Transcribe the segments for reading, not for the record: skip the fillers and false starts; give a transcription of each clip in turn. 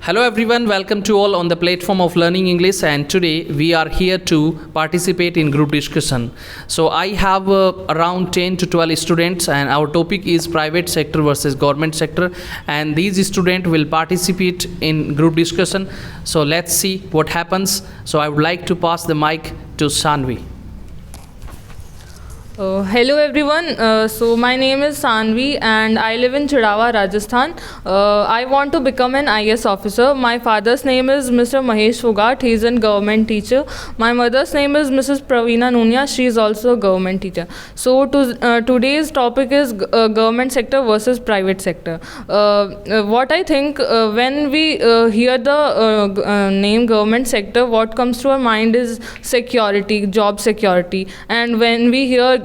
Hello everyone, welcome to all on the platform of Learning English, and today we are here to participate in group discussion. So I have around 10 to 12 students, and our topic is private sector versus government sector, and these students will participate in group discussion. So let's see what happens. So I would like to pass the mic to Sanvi. Hello everyone, so my name is Sanvi and I live in Chidawa, Rajasthan. I want to become an IS officer. My father's name is Mr. Mahesh Fogat, he is a government teacher. My mother's name is Mrs. Praveena Nunia, she is also a government teacher. So today's topic is government sector versus private sector. What I think when we hear the name government sector, what comes to our mind is security, job security. And when we hear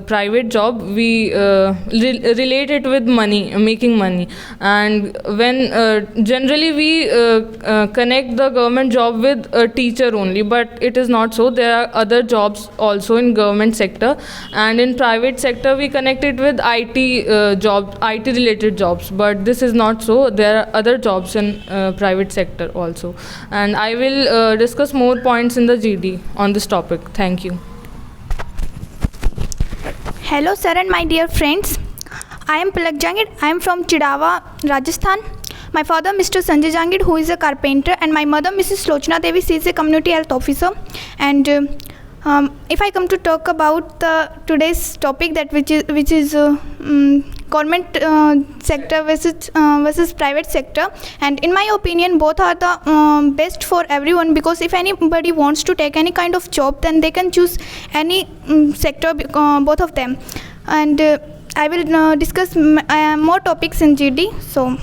private job, we relate it with money, making money. And when generally we connect the government job with a teacher only, but it is not so. There are other jobs also in government sector, and in private sector we connect it with IT jobs, IT related jobs, but this is not so. There are other jobs in private sector also, and I will discuss more points in the GD on this topic. Thank you. Hello sir and my dear friends. I am Palak Jangid. I am from Chidawa, Rajasthan. My father Mr. Sanjay Jangid, who is a carpenter, and my mother Mrs. Lochna Devi, she is a community health officer. And if I come to talk about today's topic, that which is government sector versus private sector, and in my opinion both are the best for everyone, because if anybody wants to take any kind of job, then they can choose any sector, both of them. And I will discuss more topics in GD. So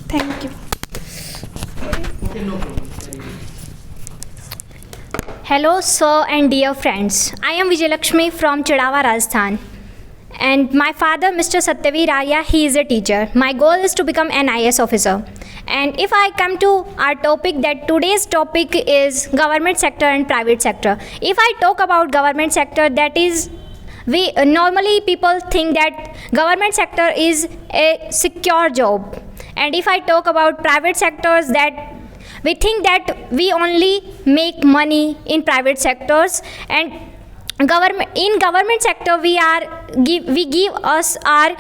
thank you. Hello sir and dear friends, I am Vijayalakshmi from Chidawa, Rajasthan, and my father Mr. Satyaveer Arya, he is a teacher. My goal is to become an IS officer. And if I come to our topic, that today's topic is government sector and private sector. If I talk about government sector, that is, we normally people think that government sector is a secure job, and if I talk about private sectors, that we think that we only make money in private sectors, and government sector we give us our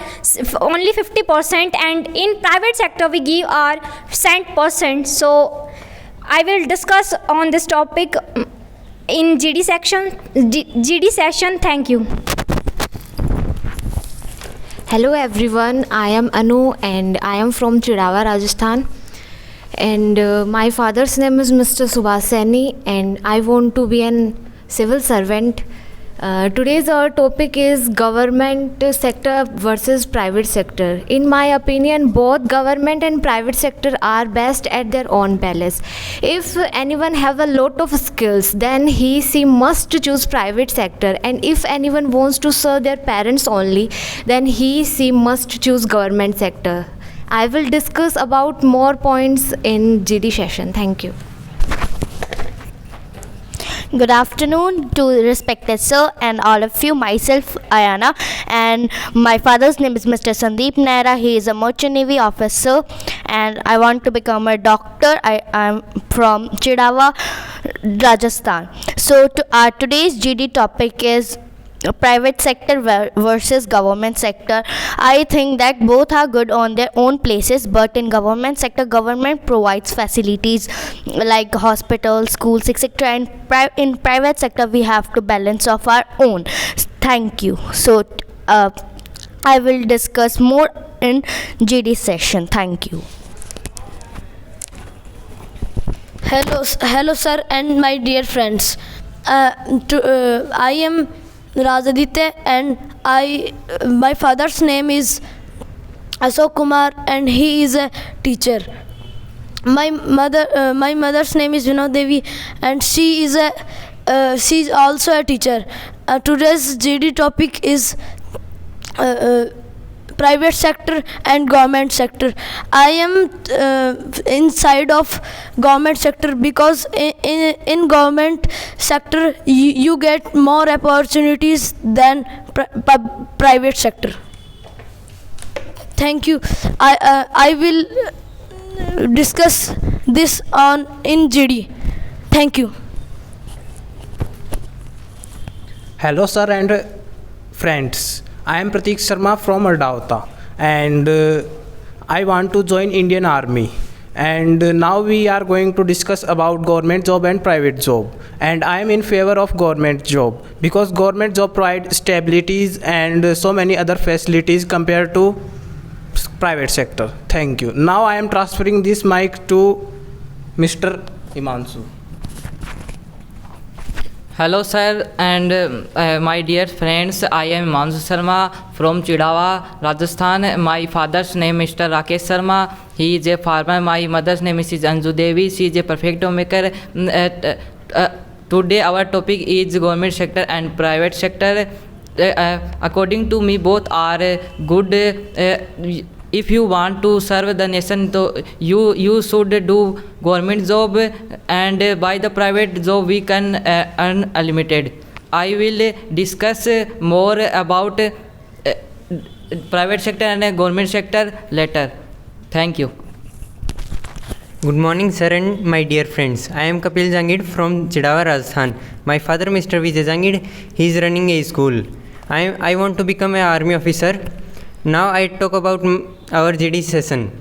only 50%, and in private sector we give our %. So I will discuss on this topic in GD session. Thank you. Hello everyone, I am Anu and I am from Chidawa, Rajasthan. And my father's name is Mr. Subhas Saini, and I want to be an civil servant. Today's our topic is government sector versus private sector. In my opinion, both government and private sector are best at their own balance. If anyone have a lot of skills, then she must choose private sector, and if anyone wants to serve their parents only, then she must choose government sector. I will discuss about more points in GD session. Thank you. Good afternoon to respected sir and all of you. Myself Ayana, and my father's name is Mr. Sandeep Naira. He is a merchant navy officer, and I want to become a doctor. I am from Chidawa, Rajasthan. So today's GD topic is private sector versus government sector. I think that both are good on their own places, but in government sector, government provides facilities like hospitals, schools, etc. And in private sector, we have to balance of our own. Thank you. So I will discuss more in GD session. Thank you. Hello sir and my dear friends. I am Rajaditya, and my father's name is Ashok Kumar, and he is a teacher. My mother's name is Vinod Devi, and she is also a teacher. Today's GD topic is private sector and government sector. I am inside of government sector because in government sector you get more opportunities than private sector. Thank you. I will discuss this on in GD. Thank you. Hello sir and friends. I am Pratik Sharma from Ardauta and I want to join Indian Army. And now we are going to discuss about government job and private job. And I am in favor of government job because government job provide stabilities and so many other facilities compared to private sector. Thank you. Now I am transferring this mic to Mr. Imansu. Hello sir and my dear friends, I am Himanshu Sharma from Chidawa, Rajasthan. My father's name is Mr. Rakesh Sharma. He is a farmer. My mother's name is Anju Devi. She is a perfect homemaker. Today our topic is government sector and private sector. According to me, both are good. If you want to serve the nation, so you should do government job, and by the private job we can earn unlimited. I will discuss more about private sector and government sector later. Thank you. Good morning sir and my dear friends. I am Kapil Jangid from Chidawa, Rajasthan. My father Mr. Vijay Jangid, he is running a school. I want to become an army officer. Now I talk about our GD session.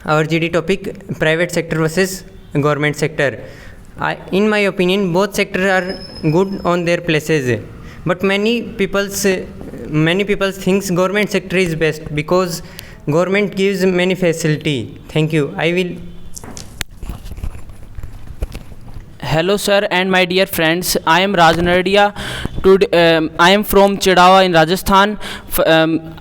Our GD topic, private sector versus government sector. In my opinion, both sectors are good on their places. But many people thinks government sector is best because government gives many facility. Thank you. I will. Hello sir and my dear friends, I am Raj Nardia. Today, I am from Chidawa in Rajasthan.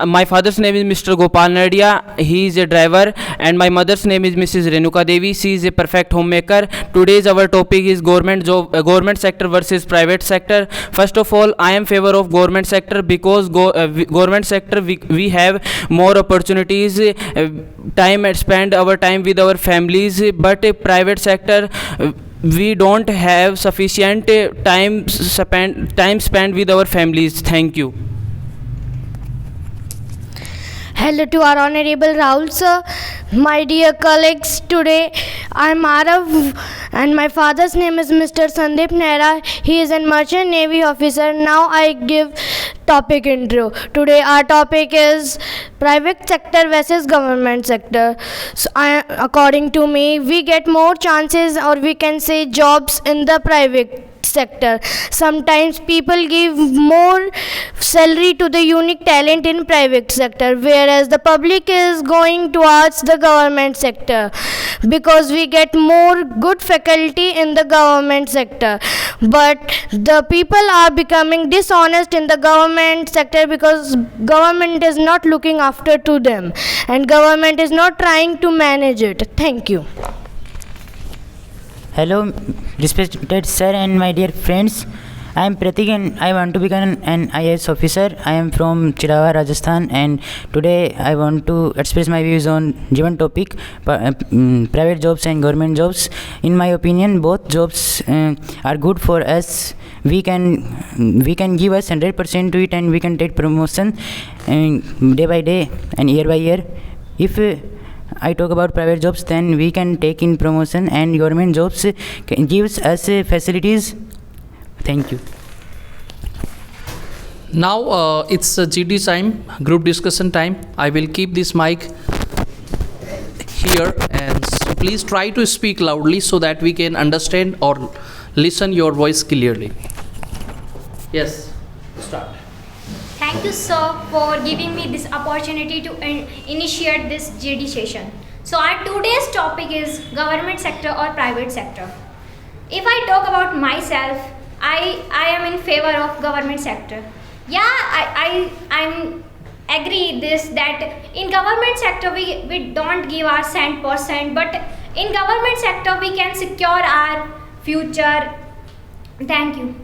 My father's name is Mr. Gopal Nardia. He is a driver, and my mother's name is Mrs. Renuka Devi. She is a perfect homemaker. Today's our topic is government job, government sector versus private sector. First of all, I am favor of government sector because government sector we have more opportunities, time and spend our time with our families. But private sector we don't have sufficient time spent with our families. Thank you. Hello to our Honorable Rahul sir, my dear colleagues. Today I am Arav and my father's name is Mr. Sandeep Nehra. He is a merchant navy officer. Now I give topic intro. Today our topic is private sector versus government sector. So according to me, we get more chances, or we can say jobs, in the private sector. Sometimes people give more salary to the unique talent in private sector, whereas the public is going towards the government sector because we get more good faculty in the government sector. But the people are becoming dishonest in the government sector because government is not looking after to them and government is not trying to manage it. Thank you. Hello, respected sir and my dear friends. I am Pratik and I want to become an IAS officer. I am from Chidawa, Rajasthan, and today I want to express my views on given topic, private jobs and government jobs. In my opinion, both jobs are good for us. We can give us 100% to it, and we can take promotion day by day and year by year. If I talk about private jobs, then we can take in promotion, and government jobs gives us facilities. Thank you. Now it's GD time, group discussion time. I will keep this mic here, and so please try to speak loudly so that we can understand or listen your voice clearly. Yes, start. Thank you, sir, for giving me this opportunity to initiate this GD session. So our today's topic is government sector or private sector. If I talk about myself, I am in favor of government sector. Yeah, I'm agree this that in government sector we don't give our 100%, but in government sector we can secure our future. Thank you.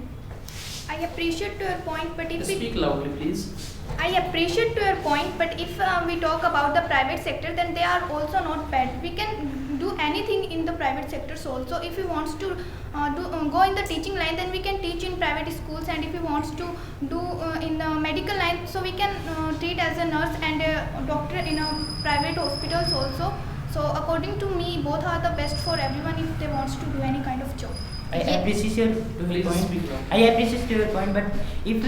I appreciate your point, but if Speak loudly, please. I appreciate your point, but if we talk about the private sector, then they are also not bad. We can do anything in the private sectors also. If we wants to go in the teaching line, then we can teach in private schools, and if we wants to do in the medical line, so we can treat as a nurse and a doctor in a private hospitals also. So according to me, both are the best for everyone if they wants to do any kind of job. I appreciate your point. I appreciate your point, but if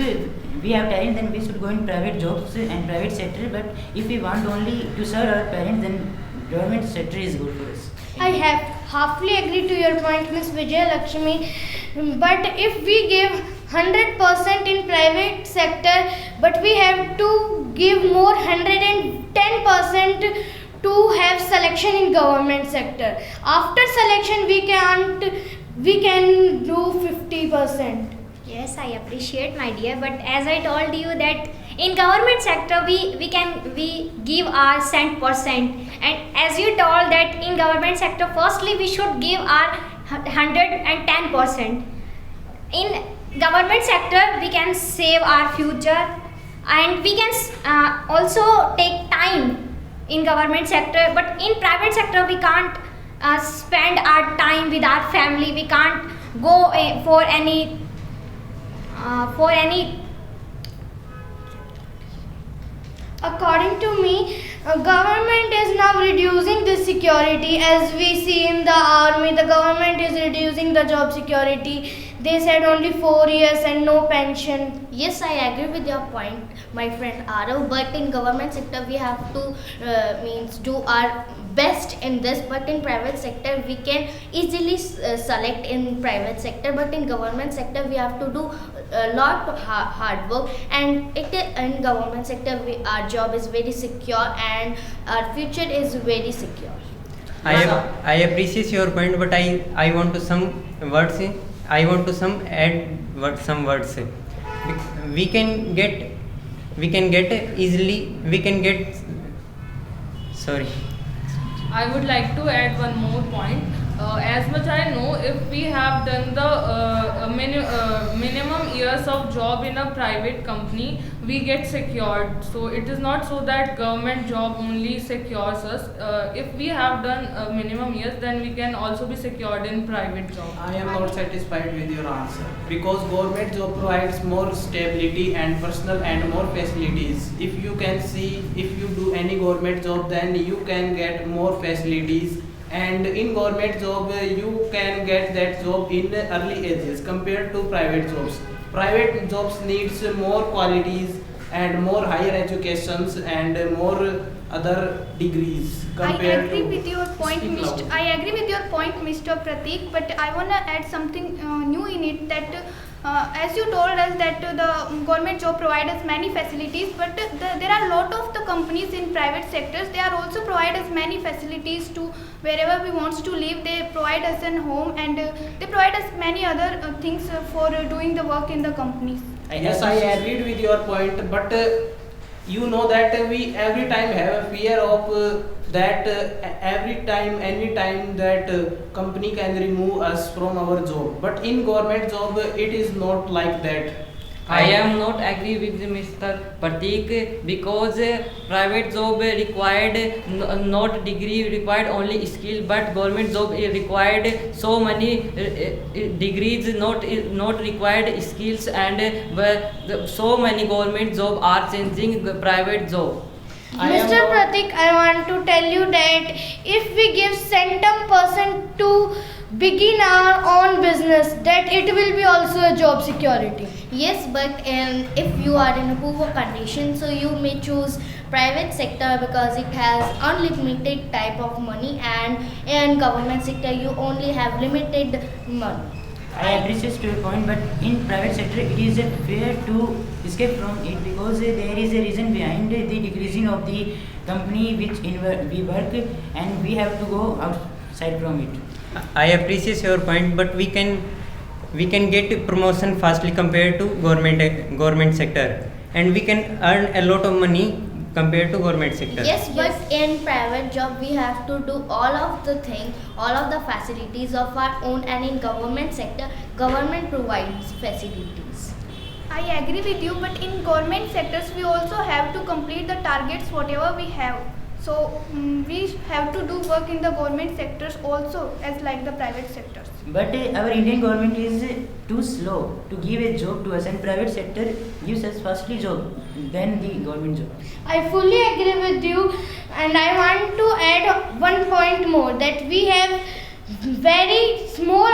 we have talent, then we should go in private jobs and private sector. But if we want only to serve our parents, then government sector is good for us. I have halfly agreed to your point, Miss Vijay Lakshmi. But if we give 100% in private sector, but we have to give more 110% to have selection in government sector. After selection, we can do 50%. Yes, I appreciate, my dear, but as I told you that in government sector we give our cent percent, and as you told that in government sector firstly we should give our 110%. In government sector we can save our future, and we can also take time in government sector, but in private sector we can't spend our time with our family. We can't go for any According to me, government is now reducing the security. As we see in the army, the government is reducing the job security. They said only 4 years and no pension. Yes, I agree with your point, my friend Arav. But in government sector, we have to do our best in this. But in private sector, we can easily select in private sector. But in government sector, we have to do a lot of hard work. And in government sector, our job is very secure and our future is very secure. I appreciate your point, but I want to some words. I want to some words. We can get easily. Sorry. I would like to add one more point. As much I know, if we have done the minimum years of job in a private company, we get secured. So it is not so that government job only secures us. If we have done minimum years, then we can also be secured in private job. I am not satisfied with your answer because government job provides more stability and personal and more facilities. If you can see, if you do any government job, then you can get more facilities. And in government job, you can get that job in early ages compared to private jobs. Private jobs needs more qualities and more higher educations and more other degrees compared to. I agree with your point, Mr. Pratik, but I wanna add something new in it that. As you told us that the government job provides us many facilities, but there are a lot of the companies in private sectors. They are also provide us many facilities to wherever we want to live. They provide us a home and they provide us many other things for doing the work in the companies. Yes, I agreed with your point, but you know that we every time have a fear of that any time that company can remove us from our job. But in government job, it is not like that. I am not agree with Mr. Pratik because private job required not degree, required only skill, but government job required so many degrees, not required skills, and so many government job are changing the private job. Mr. Pratik, I want to tell you that if we give centum percent to begin our own business, that it will be also a job security. Yes, but if you are in a poor condition, so you may choose private sector because it has unlimited type of money, and in government sector you only have limited money. I appreciate your point, but in private sector it is fair to escape from it because there is a reason behind the decreasing of the company which we work, and we have to go outside from it. I appreciate your point, but we can get promotion fastly compared to government sector, and we can earn a lot of money compared to government sector. Yes, but in private job we have to do all of the thing, all of the facilities of our own, and in government sector, government provides facilities. I agree with you, but in government sectors we also have to complete the targets whatever we have. So we have to do work in the government sectors also as like the private sectors. But our Indian government is too slow to give a job to us, and private sector gives us firstly job, then the government job. I fully agree with you, and I want to add one point more, that we have very small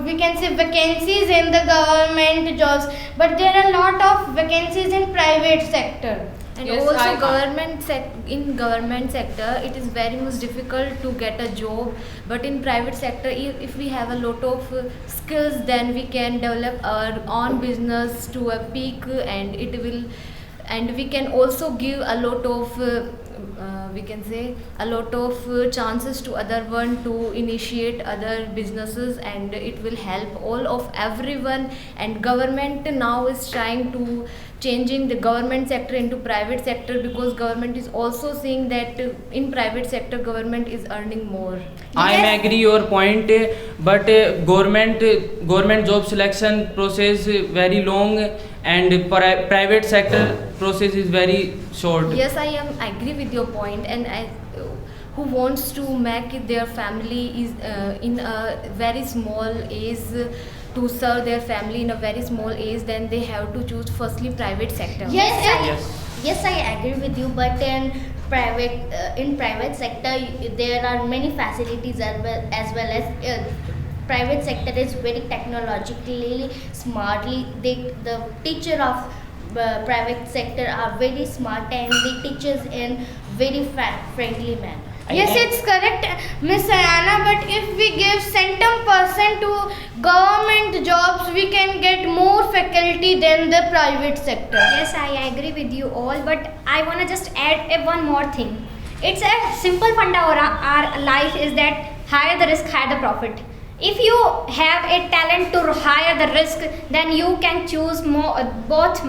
we can say vacancies in the government jobs, but there are a lot of vacancies in private sector. And Yes, also I- in government sector it is very much difficult to get a job, but in private sector if we have a lot of skills, then we can develop our own business to a peak, and we can also give a lot of we can say a lot of chances to other one to initiate other businesses, and it will help all of everyone. And government now is trying to changing the government sector into private sector, because government is also seeing that in private sector government is earning more. I am agree your point, but government job selection process very long, and private sector process is very short. Yes, I am agree with your point, and who wants to make their family is in a very small age, to serve their family in a very small age, then they have to choose firstly private sector. Yes, I agree with you. But in private sector, there are many facilities as well as private sector is very technologically smartly. The teacher of private sector are very smart, and they teaches in very friendly manner. Yes, it's correct, Miss Ayana, but if we give centum% to government jobs, we can get more faculty than the private sector. Yes, I agree with you all, but I want to just add one more thing. It's a simple funda of our life is that higher the risk, higher the profit. If you have a talent to higher the risk, then you can choose both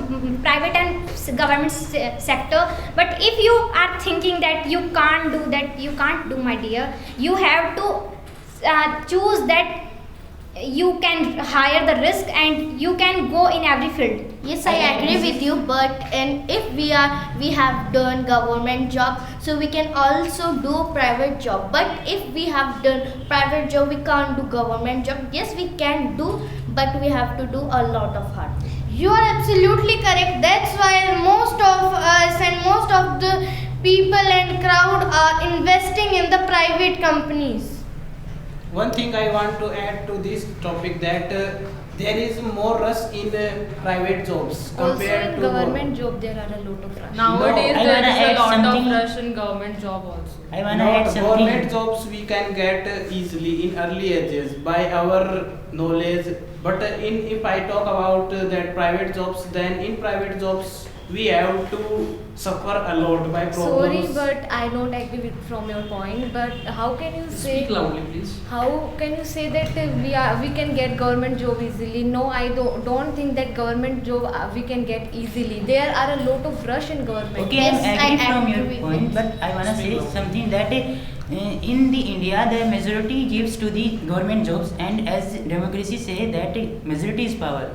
private and government sector. But if you are thinking that you can't do that, you can't do, my dear, you have to choose that you can hire the risk and you can go in every field. Yes, I agree with you, but if we have done government job, so we can also do private job. But if we have done private job, we can't do government job. Yes, we can do, but we have to do a lot of hard work. You are absolutely correct. That's why most of us and most of the people and crowd are investing in the private companies. One thing I want to add to this topic, that there is more rush in private jobs Also compared in to government job there are a lot of rush. Nowadays I there wanna is a add lot something. of rush in government job also. I want to add government something. jobs we can get easily in early ages by our knowledge. But if I talk about that private jobs, then in private jobs we have to suffer a lot by Sorry, problems. but I don't agree with from your point. But how can you say? Speak loudly, please. How can you say that we can get government job easily? No, I don't think that government job we can get easily. There are a lot of rush in government. Okay, Yes, I agree I from agree your with point, you. but I want to say something that in the India the majority gives to the government jobs, and as democracy say that majority is power.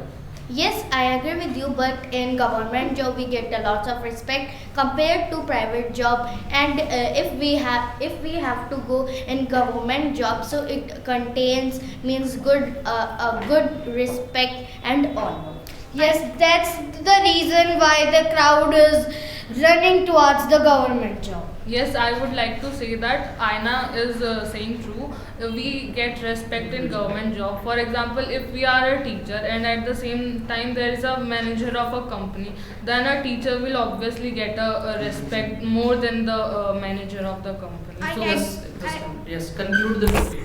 Yes, I agree with you, but in government job we get a lot of respect compared to private job. And if we have to go in government job, so it contains means a good respect and honor. Yes, that's the reason why the crowd is running towards the government job. Yes, I would like to say that Aina is saying true. We get respect in government job. For example, if we are a teacher and at the same time there is a manager of a company, then a teacher will obviously get a respect more than the manager of the company. Yes, conclude the topic.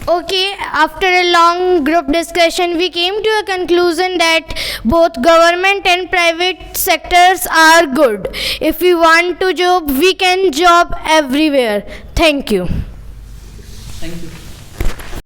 Okay, after a long group discussion, we came to a conclusion that both government and private sectors are good. If we want to job, we can job everywhere. Thank you. Thank you.